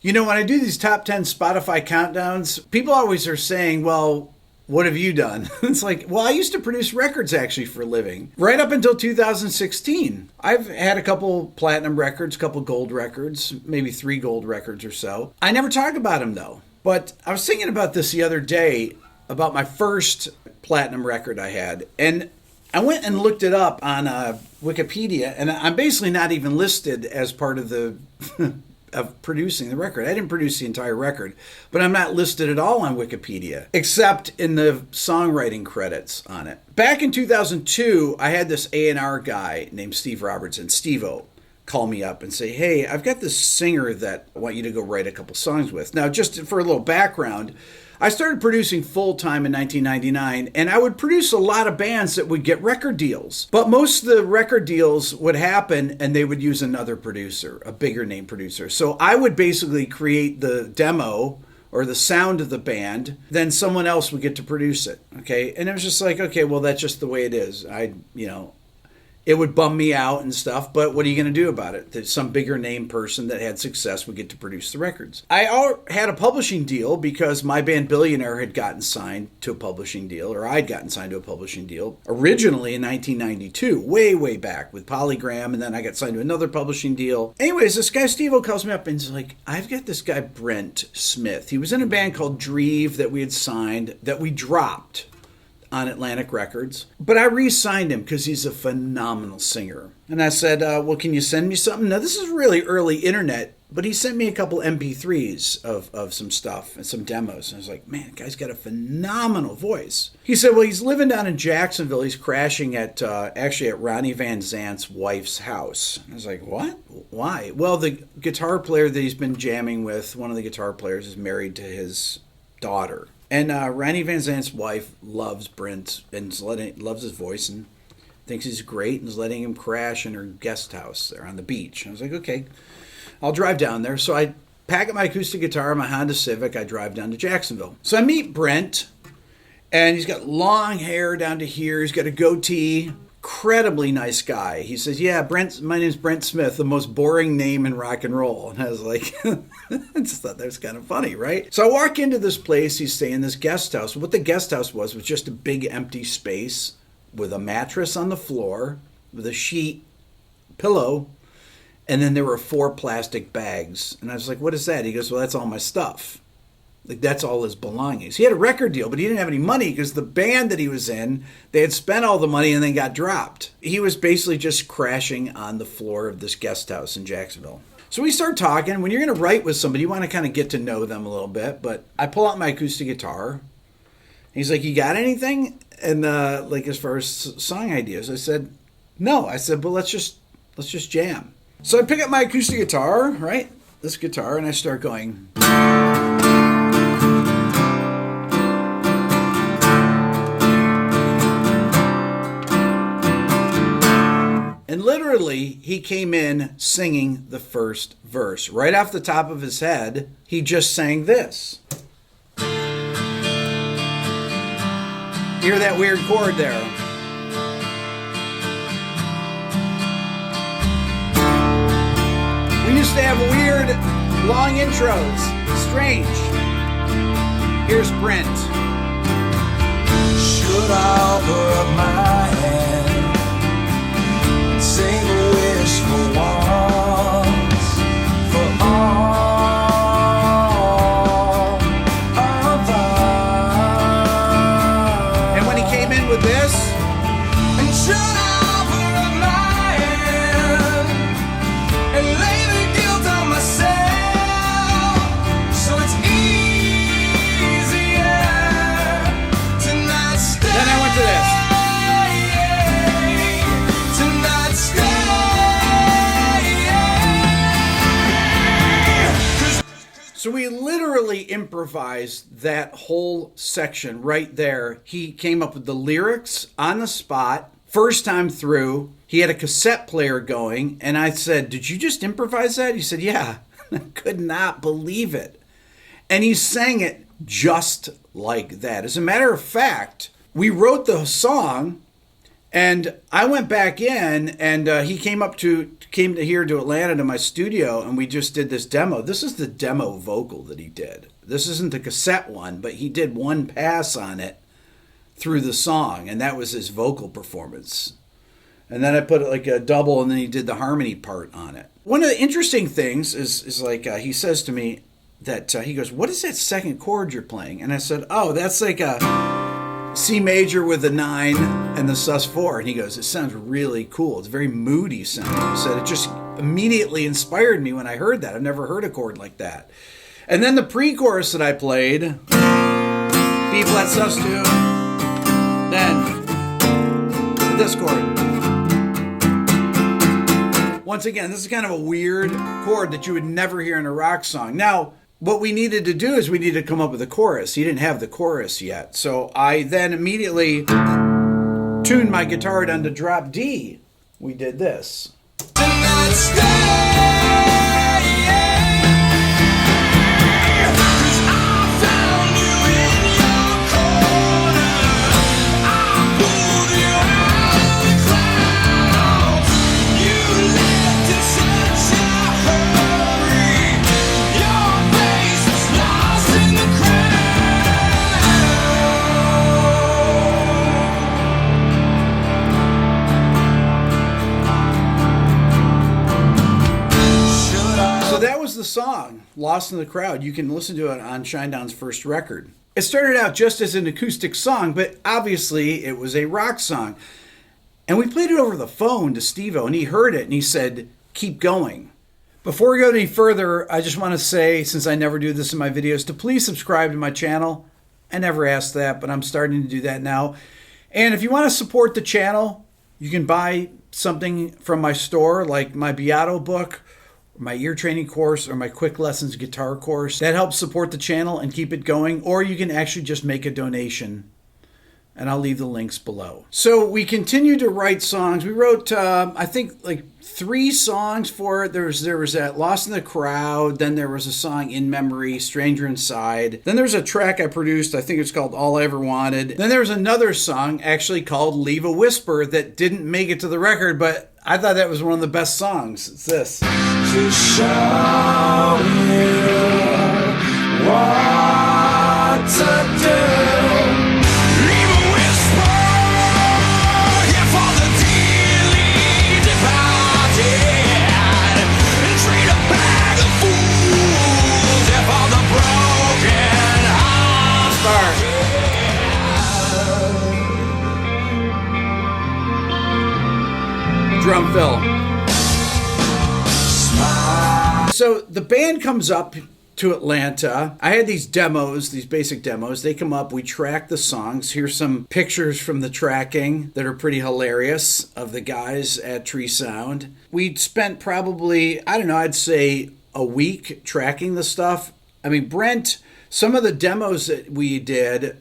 You know, when I do these top 10 Spotify countdowns, people always are saying, well, what have you done? It's like, well, I used to produce records actually for a living. Right up until 2016. I've had a couple platinum records, a couple gold records, maybe 3 gold records or so. I never talk about them though. But I was thinking about this the other day, about my first platinum record I had. And I went and looked it up on Wikipedia, and I'm basically not even listed as part of the of producing the record. I didn't produce the entire record, but I'm not listed at all on Wikipedia, except in the songwriting credits on it. Back in 2002, I had this A&R guy named Steve Robertson, Steve-O, call me up and say, hey, I've got this singer that I want you to go write a couple songs with. Now, just for a little background, I started producing full-time in 1999, and I would produce a lot of bands that would get record deals. But most of the record deals would happen, and they would use another producer, a bigger name producer. So I would basically create the demo or the sound of the band, then someone else would get to produce it, okay? And it was just like, okay, well, that's just the way it is. It would bum me out and stuff, but what are you going to do about it? That some bigger name person that had success would get to produce the records. I had a publishing deal because my band Billionaire had gotten signed to a publishing deal, or I'd gotten signed to a publishing deal, originally in 1992, way back with Polygram, and then I got signed to another publishing deal. Anyways, this guy Steve-O calls me up and he's like, I've got this guy Brent Smith. He was in a band called Dreve that we had signed, that we dropped on Atlantic Records, but I re-signed him because he's a phenomenal singer. And I said, well, can you send me something? Now, this is really early internet, but he sent me a couple MP3s of some stuff and some demos. And I was like, man, the guy's got a phenomenal voice. He said, well, he's living down in Jacksonville. He's crashing at Ronnie Van Zant's wife's house. I was like, what? Why? Well, the guitar player that he's been jamming with, one of the guitar players, is married to his daughter. And Ronnie Van Zant's wife loves Brent and loves his voice and thinks he's great and is letting him crash in her guest house there on the beach. I was like, okay, I'll drive down there. So I pack up my acoustic guitar, my Honda Civic. I drive down to Jacksonville. So I meet Brent, and he's got long hair down to here. He's got a goatee. Incredibly nice guy. He says, yeah, my name's Brent Smith, the most boring name in rock and roll. And I was like, I just thought that was kind of funny, right? So I walk into this place. He's staying in this guest house. What the guest house was just a big empty space with a mattress on the floor, with a sheet, pillow, and then there were 4 plastic bags. And I was like, what is that? He goes, well, that's all my stuff. Like, that's all his belongings. He had a record deal, but he didn't have any money because the band that he was in, they had spent all the money and then got dropped. He was basically just crashing on the floor of this guest house in Jacksonville. So we start talking. When you're going to write with somebody, you want to kind of get to know them a little bit. But I pull out my acoustic guitar. He's like, you got anything? And as far as song ideas, I said, no. I said, well, let's just jam. So I pick up my acoustic guitar, right? This guitar, and I start going. And literally, he came in singing the first verse. Right off the top of his head, he just sang this. Hear that weird chord there? We used to have weird, long intros. Strange. Here's Brent. Should I offer up my hand? Sing a wish for once, for all of us. And when he came in with this, and should I offer up my hand and lay the guilt on myself, so it's easier to not stay. Then I went to this. So we literally improvised that whole section right there. He came up with the lyrics on the spot, first time through. He had a cassette player going, and I said, did you just improvise that? He said, yeah. I could not believe it. And he sang it just like that. As a matter of fact, we wrote the song, And I went back in, and he came to here to Atlanta to my studio, and we just did this demo. This is the demo vocal that he did. This isn't the cassette one, but he did one pass on it through the song, and that was his vocal performance. And then I put it like a double, and then he did the harmony part on it. One of the interesting things is like he says to me that he goes, "What is that second chord you're playing?" And I said, "Oh, that's like a C major with a 9 and the sus4." And he goes, "It sounds really cool. It's very moody sounding." He said, "It just immediately inspired me when I heard that. I've never heard a chord like that." And then the pre-chorus that I played, B flat sus2, then this chord. Once again, this is kind of a weird chord that you would never hear in a rock song. Now, what we needed to do is we needed to come up with a chorus. He didn't have the chorus yet. So I then immediately tuned my guitar down to drop D. We did this. So that was the song, Lost in the Crowd. You can listen to it on Shinedown's first record. It started out just as an acoustic song, but obviously it was a rock song. And we played it over the phone to Steve-O, and he heard it, and he said, "Keep going." Before we go any further, I just want to say, since I never do this in my videos, to please subscribe to my channel. I never asked that, but I'm starting to do that now. And if you want to support the channel, you can buy something from my store, like my Beato book, my ear training course, or my quick lessons guitar course. That helps support the channel and keep it going. Or you can actually just make a donation, and I'll leave the links below. So we continue to write songs. We wrote, I think, like 3 songs for it. There was that Lost in the Crowd. Then there was a song, In Memory, Stranger Inside. Then there's a track I produced. I think it's called All I Ever Wanted. Then there was another song actually called Leave a Whisper that didn't make it to the record, but I thought that was one of the best songs. It's this. To show you what to do. Leave a whisper here for the dearly departed, and treat a bag of fools here for the broken hearted. Drum fill. So the band comes up to Atlanta. I had these demos, these basic demos. They come up, we track the songs. Here's some pictures from the tracking that are pretty hilarious of the guys at Tree Sound. We spent probably, I don't know, I'd say a week tracking the stuff. I mean, Brent, some of the demos that we did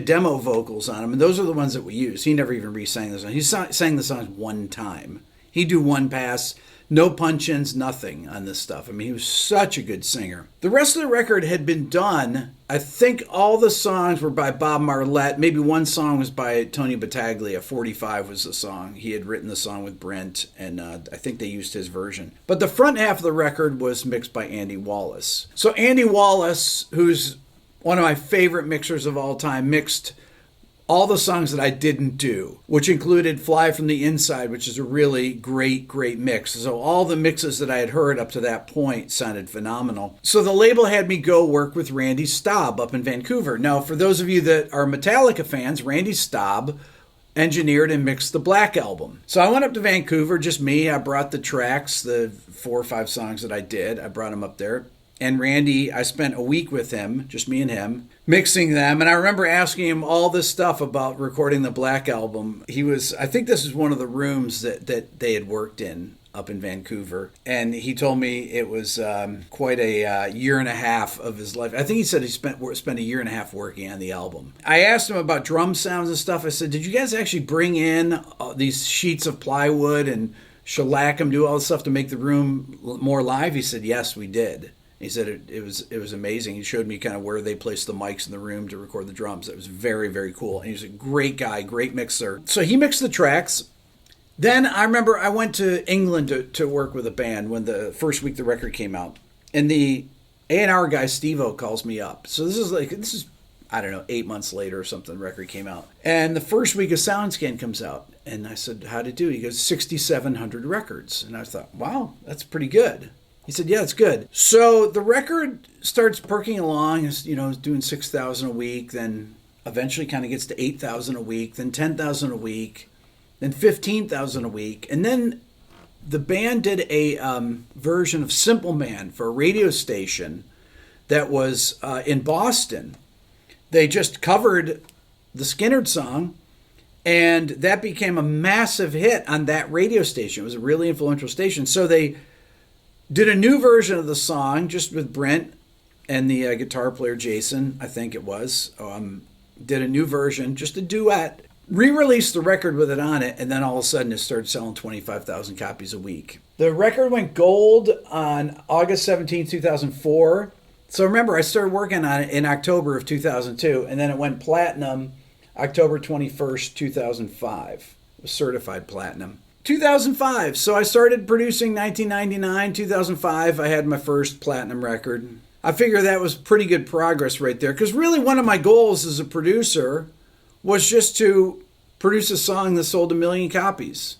demo vocals on them, and those are the ones that we used. He never even re-sang the song. He sang the songs one time. He'd do one pass. No punch-ins, nothing on this stuff. I mean, he was such a good singer. The rest of the record had been done. I think all the songs were by Bob Marlette. Maybe one song was by Tony Battaglia. 45 was the song. He had written the song with Brent, and I think they used his version. But the front half of the record was mixed by Andy Wallace. So Andy Wallace, who's one of my favorite mixers of all time, mixed all the songs that I didn't do, which included Fly from the Inside, which is a really great mix. So all the mixes that I had heard up to that point sounded phenomenal. So the label had me go work with Randy Staub up in Vancouver. Now, for those of you that are Metallica fans, Randy Staub engineered and mixed the Black Album. So I went up to Vancouver, just me. I brought the tracks, the 4 or 5 songs that I did. I brought them up there. And Randy, I spent a week with him, just me and him, mixing them. And I remember asking him all this stuff about recording the Black Album. I think this is one of the rooms that they had worked in up in Vancouver. And he told me it was quite a year and a half of his life. I think he said he spent a year and a half working on the album. I asked him about drum sounds and stuff. I said, did you guys actually bring in these sheets of plywood and shellac them, do all this stuff to make the room more live? He said, yes, we did. He said it was amazing. He showed me kind of where they placed the mics in the room to record the drums. It was very, very cool. And he's a great guy, great mixer. So he mixed the tracks. Then I remember I went to England to work with a band when the first week the record came out. And the A&R guy, Steve-O, calls me up. So this is, I don't know, 8 months later or something, the record came out. And the first week of SoundScan comes out. And I said, how'd it do? He goes, 6,700 records. And I thought, wow, that's pretty good. He said, yeah, it's good. So the record starts perking along, doing 6,000 a week, then eventually kind of gets to 8,000 a week, then 10,000 a week, then 15,000 a week. And then the band did a version of Simple Man for a radio station that was in Boston. They just covered the Skynyrd song, and that became a massive hit on that radio station. It was a really influential station. So they did a new version of the song just with Brent and the guitar player Jason, I think it was. Did a new version, just a duet. Re-released the record with it on it, and then all of a sudden it started selling 25,000 copies a week. The record went gold on August 17, 2004. So remember, I started working on it in October of 2002, and then it went platinum October 21st, 2005. It was certified platinum. 2005. So I started producing 1999, 2005. I had my first platinum record. I figure that was pretty good progress right there, because really one of my goals as a producer was just to produce a song that sold 1 million copies.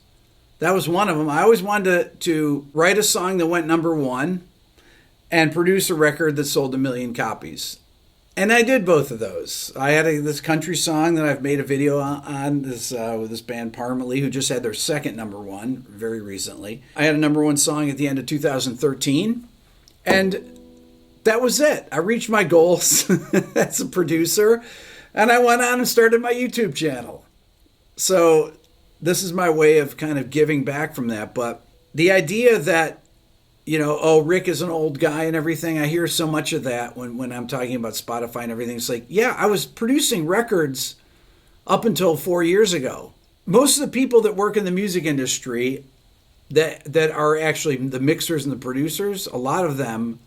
That was one of them. I always wanted to write a song that went number one and produce a record that sold 1 million copies. And I did both of those. I had this country song that I've made a video on with this band Bottomley, who just had their second number one very recently. I had a number one song at the end of 2013, and that was it. I reached my goals as a producer, and I went on and started my YouTube channel. So this is my way of kind of giving back from that. But the idea that, Rick is an old guy and everything. I hear so much of that when I'm talking about Spotify and everything. It's like, yeah, I was producing records up until 4 years ago. Most of the people that work in the music industry that are actually the mixers and the producers, a lot of them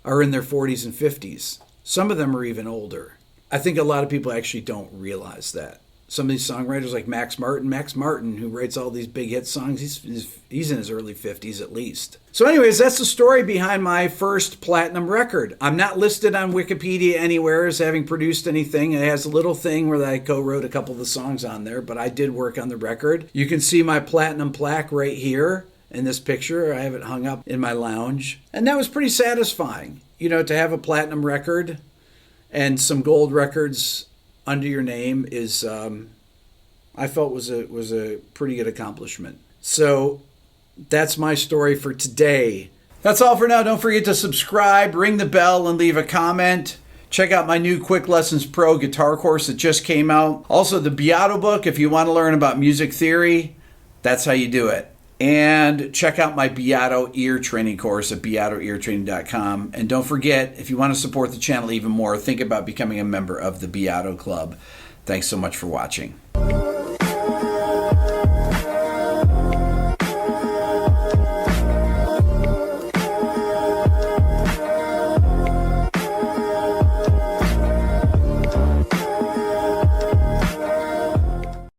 are in their 40s and 50s. Some of them are even older. I think a lot of people actually don't realize that. Some of these songwriters like Max Martin, who writes all these big hit songs, he's in his early 50s at least. So anyways, that's the story behind my first platinum record. I'm not listed on Wikipedia anywhere as having produced anything. It has a little thing where I co-wrote a couple of the songs on there, but I did work on the record. You can see my platinum plaque right here in this picture. I have it hung up in my lounge. And that was pretty satisfying, to have a platinum record and some gold records under your name is, I felt was a pretty good accomplishment. So that's my story for today. That's all for now. Don't forget to subscribe, ring the bell, and leave a comment. Check out my new Quick Lessons Pro guitar course that just came out. Also, the Beato book, if you want to learn about music theory, that's how you do it. And check out my Beato ear training course at beatoeartraining.com. And don't forget, if you want to support the channel even more, think about becoming a member of the Beato Club. Thanks so much for watching.